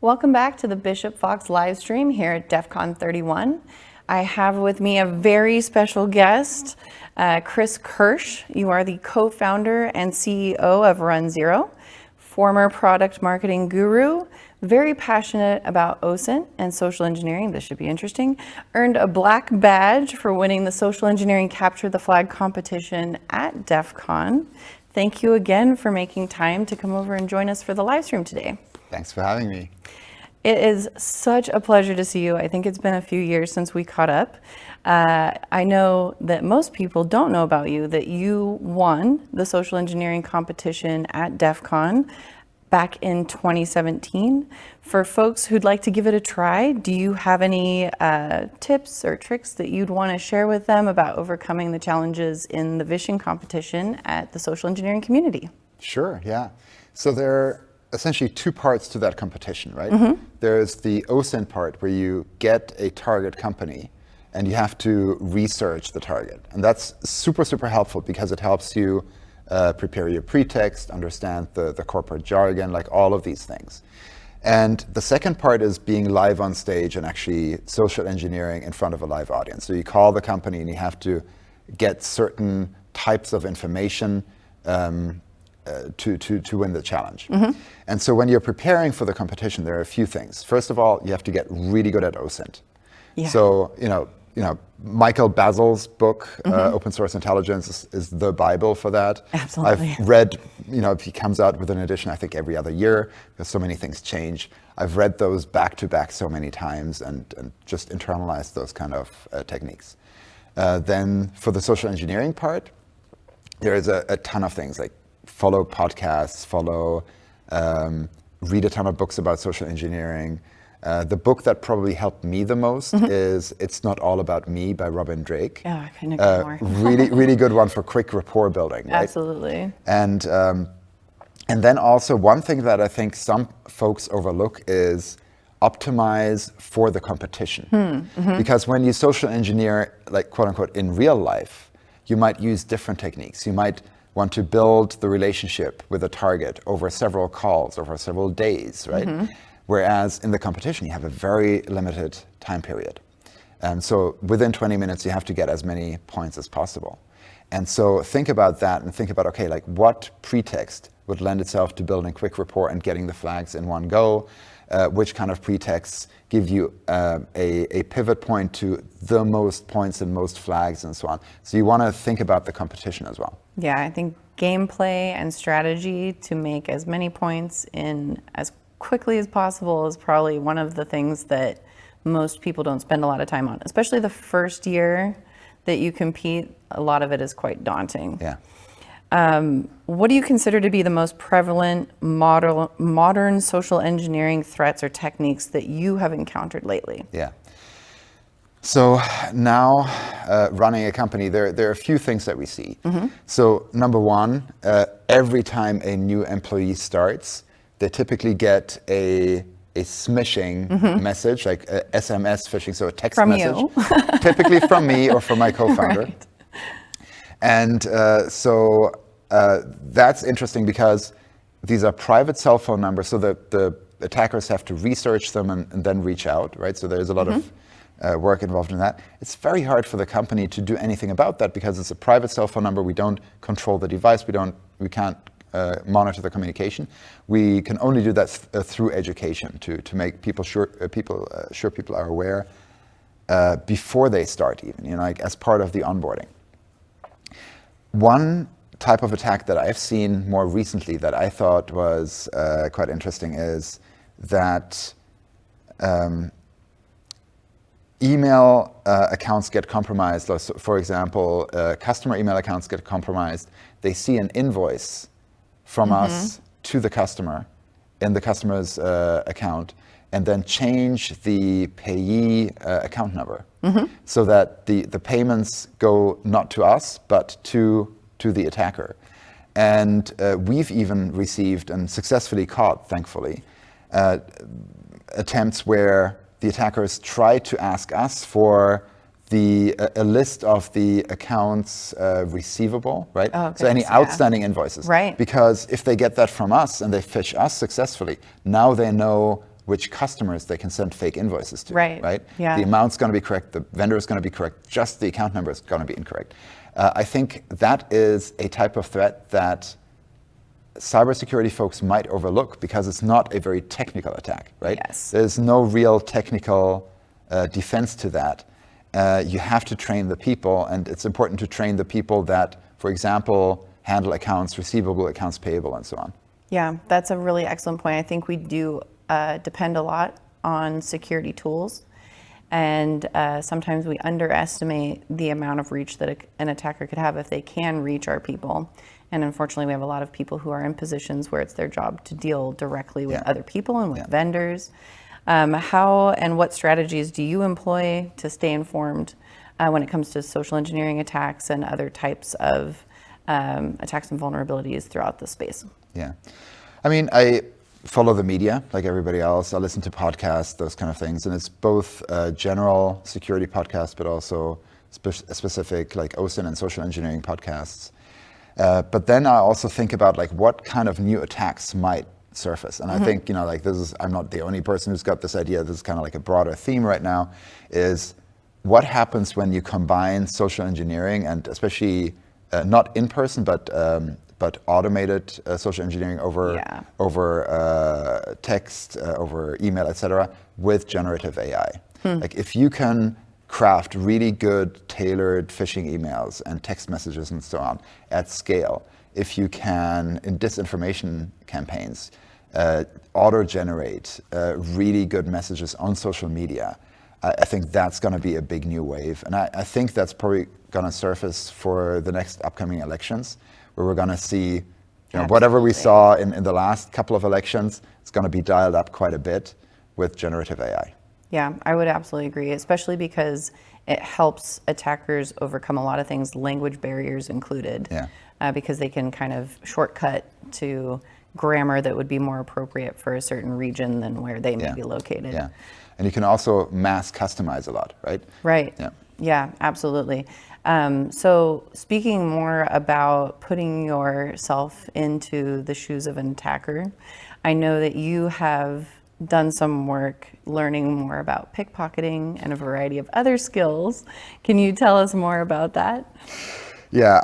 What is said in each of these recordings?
Welcome back to the Bishop Fox live stream here at DEF CON 31. I have with me a very special guest, Kirsch. You are the co-founder and CEO of Run Zero, former product marketing guru, very passionate about OSINT and social engineering. This should be interesting. Earned a black badge for winning the social engineering Capture the Flag competition at DEF CON. Thank you again for making time to come over and join us for the live stream today. Thanks for having me. It is such a pleasure to see you. I think it's been a few years since we caught up. I know that most people don't know about you, that you won the social engineering competition at DEF CON back in 2017. For folks who'd like to give it a try, do you have any tips or tricks that you'd want to share with them about overcoming the challenges in the vision competition at the social engineering community? Sure, yeah. So there are essentially two parts to that competition, right? Mm-hmm. There's the OSINT part where you get a target company and you have to research the target. And that's super, super helpful because it helps you prepare your pretext, understand the corporate jargon, like all of these things. And the second part is being live on stage and actually social engineering in front of a live audience. So you call the company and you have to get certain types of information to win the challenge. Mm-hmm. And so when you're preparing for the competition, there are a few things. First of all, you have to get really good at OSINT. Yeah. So, you know, Michael Bazel's book, mm-hmm. Open Source Intelligence, is the Bible for that. Absolutely. I've read, he comes out with an edition, I think, every other year, because so many things change. I've read those back to back so many times and just internalized those kind of techniques. Then for the social engineering part, there is a ton of things like follow podcasts, read a ton of books about social engineering. The book that probably helped me the most mm-hmm. is It's Not All About Me by Robin Drake. Yeah, I couldn't agree more. really good one for quick rapport building, right? Absolutely. And then also one thing that I think some folks overlook is optimize for the competition. Mm-hmm. Because when you social engineer, like quote unquote, in real life, you might use different techniques. You might want to build the relationship with a target over several calls, over several days, right? Mm-hmm. Whereas in the competition, you have a very limited time period. And so within 20 minutes, you have to get as many points as possible. And so think about that and think about, okay, like what pretext would lend itself to building quick rapport and getting the flags in one go? Which kind of pretexts give you a pivot point to the most points and most flags and so on. So you want to think about the competition as well. Yeah, I think gameplay and strategy to make as many points in as quickly as possible is probably one of the things that most people don't spend a lot of time on, especially the first year that you compete. A lot of it is quite daunting. Yeah. What do you consider to be the most prevalent modern social engineering threats or techniques that you have encountered lately? Yeah. So now running a company, there are a few things that we see. Mm-hmm. So number one, every time a new employee starts, they typically get a smishing mm-hmm. message, like a SMS phishing, so a text from message. You. Typically from me or from my co-founder. Right. And so that's interesting because these are private cell phone numbers, so the attackers have to research them and then reach out, right? So there's a lot mm-hmm. of work involved in that. It's very hard for the company to do anything about that because it's a private cell phone number. We don't control the device. We can't monitor the communication. We can only do that through education to make people sure people are aware before they start, even like as part of the onboarding. One type of attack that I've seen more recently that I thought was quite interesting is that email accounts get compromised. So for example, customer email accounts get compromised. They see an invoice from mm-hmm. us to the customer in the customer's account and then change the payee account number mm-hmm. so that the payments go not to us, but to the attacker. And we've even received and successfully caught, thankfully, attempts where the attackers try to ask us for a list of the accounts receivable, right? Oh, so any outstanding invoices. Right. Because if they get that from us and they phish us successfully, now they know which customers they can send fake invoices to. Right. Yeah. The amount's going to be correct, the vendor is going to be correct, just the account number is going to be incorrect. I think that is a type of threat that cybersecurity folks might overlook because it's not a very technical attack, right? Yes. There's no real technical defense to that. You have to train the people, and it's important to train the people that, for example, handle accounts receivable, accounts payable, and so on. Yeah, that's a really excellent point. I think we do depend a lot on security tools, and sometimes we underestimate the amount of reach that an attacker could have if they can reach our people. And unfortunately, we have a lot of people who are in positions where it's their job to deal directly with other people and with vendors. How and what strategies do you employ to stay informed when it comes to social engineering attacks and other types of attacks and vulnerabilities throughout the space? Yeah. I mean, I follow the media like everybody else. I listen to podcasts, those kind of things. And it's both general security podcasts, but also specific like OSINT and social engineering podcasts. But then I also think about like what kind of new attacks might surface. And I think, like I'm not the only person who's got this idea. This is kind of like a broader theme right now, is what happens when you combine social engineering and especially not in person, but automated social engineering over text, over email, etc., with generative AI. Like if you can craft really good tailored phishing emails and text messages and so on at scale, if you can, in disinformation campaigns, auto-generate really good messages on social media, I think that's going to be a big new wave. And I think that's probably going to surface for the next upcoming elections, where we're going to see whatever we saw in the last couple of elections, it's going to be dialed up quite a bit with generative AI. Yeah, I would absolutely agree, especially because it helps attackers overcome a lot of things, language barriers included, because they can kind of shortcut to grammar that would be more appropriate for a certain region than where they may be located. Yeah, and you can also mass customize a lot, right? Right. Yeah, absolutely. So speaking more about putting yourself into the shoes of an attacker, I know that you have done some work learning more about pickpocketing and a variety of other skills. Can you tell us more about that? Yeah,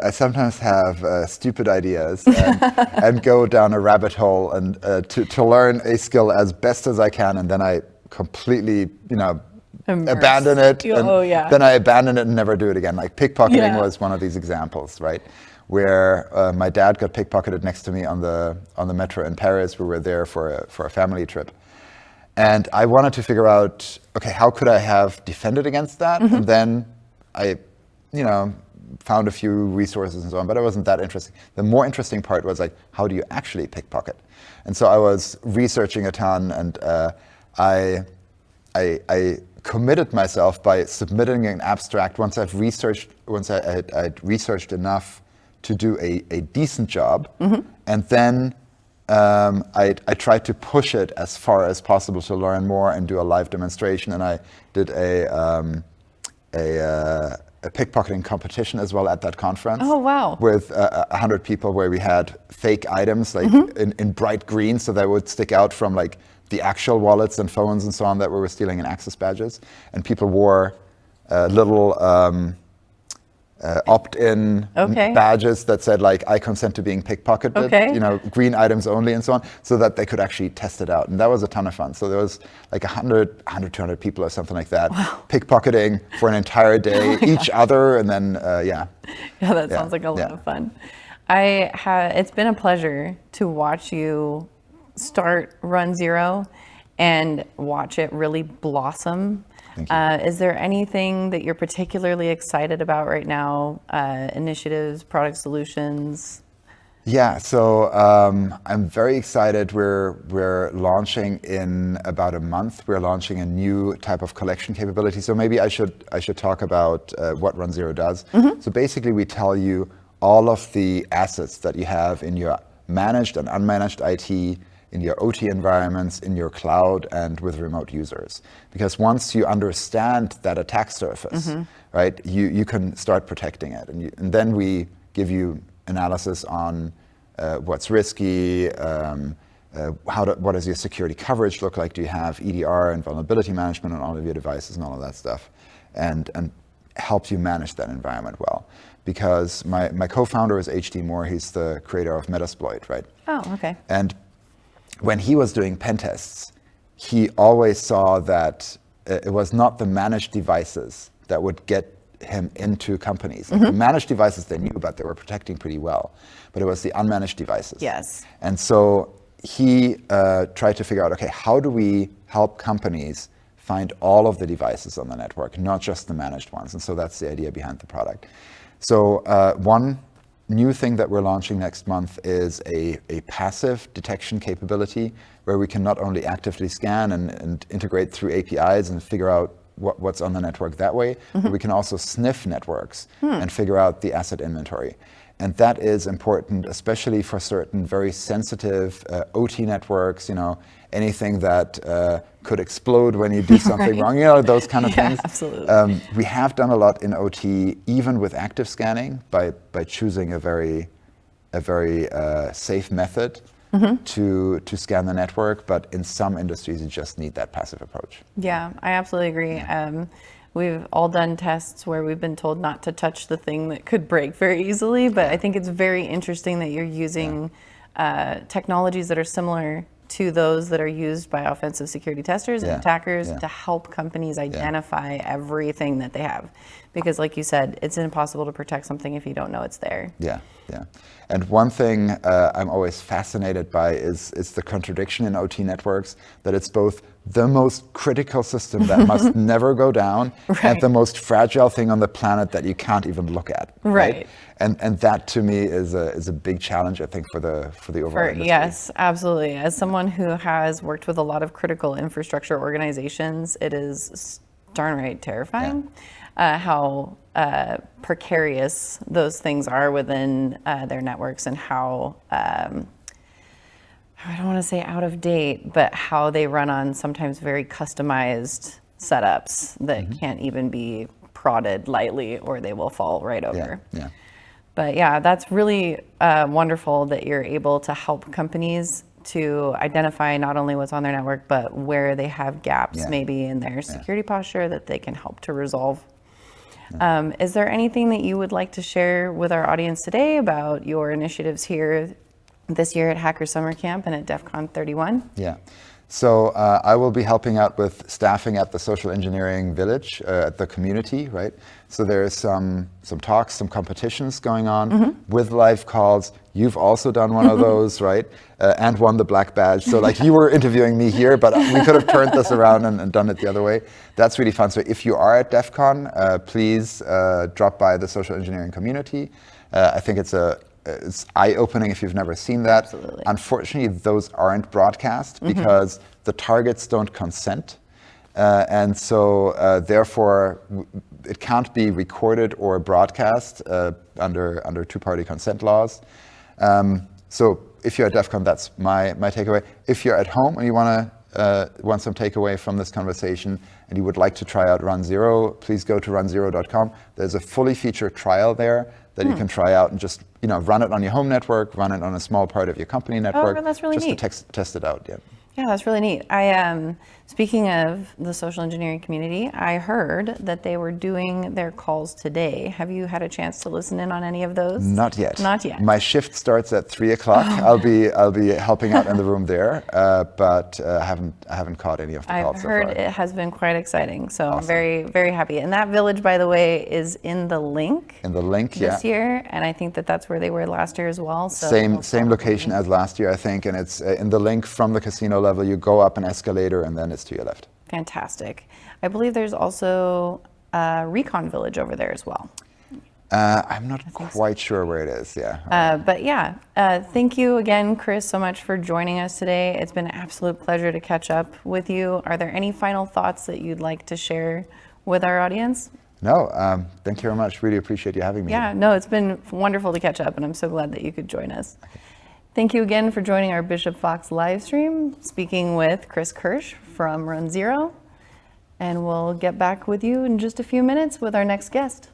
I sometimes have stupid ideas and go down a rabbit hole and to learn a skill as best as I can, and then I completely, abandon it. Then I abandon it and never do it again. Like pickpocketing was one of these examples, right? Where my dad got pickpocketed next to me on the metro in Paris. We were there for a family trip, and I wanted to figure out, okay, how could I have defended against that? And then I, found a few resources and so on, but it wasn't that interesting. The more interesting part was like, how do you actually pickpocket? And so I was researching a ton, and I committed myself by submitting an abstract once I'd researched enough to do a decent job, and then I tried to push it as far as possible to learn more and do a live demonstration. And I did a pickpocketing competition as well at that conference. Oh, wow. With 100 people, where we had fake items like in bright green, so they would stick out from like the actual wallets and phones and so on that we were stealing in access badges. And people wore little opt-in badges that said like, I consent to being pickpocketed, green items only and so on, so that they could actually test it out. And that was a ton of fun. So there was like 100, 200 people or something like that, pickpocketing for an entire day, each other, and then, Yeah, that sounds like a lot of fun. It's been a pleasure to watch you start Run Zero and watch it really blossom. Is there anything that you're particularly excited about right now? Initiatives, product solutions? Yeah, so I'm very excited. We're launching in about a month. We're launching a new type of collection capability. So maybe I should talk about what Run Zero does. So basically, we tell you all of the assets that you have in your managed and unmanaged IT, in your OT environments, in your cloud, and with remote users. Because once you understand that attack surface, right, you can start protecting it. And then we give you analysis on what's risky, what does your security coverage look like? Do you have EDR and vulnerability management on all of your devices and all of that stuff? And help you manage that environment well. Because my co-founder is H.D. Moore. He's the creator of Metasploit, right? Oh, okay. And when he was doing pen tests, he always saw that it was not the managed devices that would get him into companies. Like the managed devices they knew about, they were protecting pretty well, but it was the unmanaged devices. Yes. And so he tried to figure out, okay, how do we help companies find all of the devices on the network, not just the managed ones? And so that's the idea behind the product. So one new thing that we're launching next month is a passive detection capability where we can not only actively scan and integrate through APIs and figure out what's on the network that way, but we can also sniff networks and figure out the asset inventory. And that is important, especially for certain very sensitive OT networks, anything that could explode when you do something wrong, those kind of things. Absolutely. We have done a lot in OT, even with active scanning, by choosing a very safe method to scan the network. But in some industries, you just need that passive approach. Yeah, I absolutely agree. We've all done tests where we've been told not to touch the thing that could break very easily, but I think it's very interesting that you're using technologies that are similar to those that are used by offensive security testers and attackers to help companies identify everything that they have. Because like you said, it's impossible to protect something if you don't know it's there. Yeah. And one thing I'm always fascinated by is the contradiction in OT networks, that it's both the most critical system that must never go down and the most fragile thing on the planet that you can't even look at. Right. And that to me is a big challenge, I think, for the overall industry. Yes, absolutely. As someone who has worked with a lot of critical infrastructure organizations, it is darn right terrifying how precarious those things are within their networks, and how I don't want to say out of date, but how they run on sometimes very customized setups that can't even be prodded lightly or they will fall right over. Yeah. But yeah, that's really wonderful that you're able to help companies to identify not only what's on their network, but where they have gaps maybe in their security posture that they can help to resolve. Is there anything that you would like to share with our audience today about your initiatives here this year at Hacker Summer Camp and at DEF CON 31? Yeah. So I will be helping out with staffing at the Social Engineering Village, at the community, right? So there's some talks, some competitions going on with live calls. You've also done one of those, right? And won the black badge. So like you were interviewing me here, but we could have turned this around and done it the other way. That's really fun. So if you are at DEF CON, please drop by the Social Engineering community. I think it's eye-opening if you've never seen that. Absolutely. Unfortunately, those aren't broadcast because the targets don't consent. And so therefore, it can't be recorded or broadcast under two-party consent laws. So if you're at DEF CON, that's my takeaway. If you're at home and you want some takeaway from this conversation and you would like to try out Run Zero, please go to runzero.com. There's a fully featured trial there that you can try out and just run it on your home network, run it on a small part of your company network. Oh, that's really neat. Just to test it out. Yeah, that's really neat. Speaking of the social engineering community, I heard that they were doing their calls today. Have you had a chance to listen in on any of those? Not yet. Not yet. My shift starts at 3:00. I'll be helping out in the room there, but I haven't caught any of the calls so far. I've heard it has been quite exciting, so Awesome. I'm very, very happy. And that village, by the way, is in the link. This year, and I think that's where they were last year as well. So same location as last year, I think, and it's in the link from the casino level. You go up an escalator, and then it's to your left. Fantastic. I believe there's also a Recon Village over there as well. I'm not quite sure where it is, But yeah, thank you again, Chris, so much for joining us today. It's been an absolute pleasure to catch up with you. Are there any final thoughts that you'd like to share with our audience? No, thank you very much. Really appreciate you having me. Yeah, no, it's been wonderful to catch up, and I'm so glad that you could join us. Thank you again for joining our Bishop Fox live stream, speaking with Chris Kirsch from Run Zero. And we'll get back with you in just a few minutes with our next guest.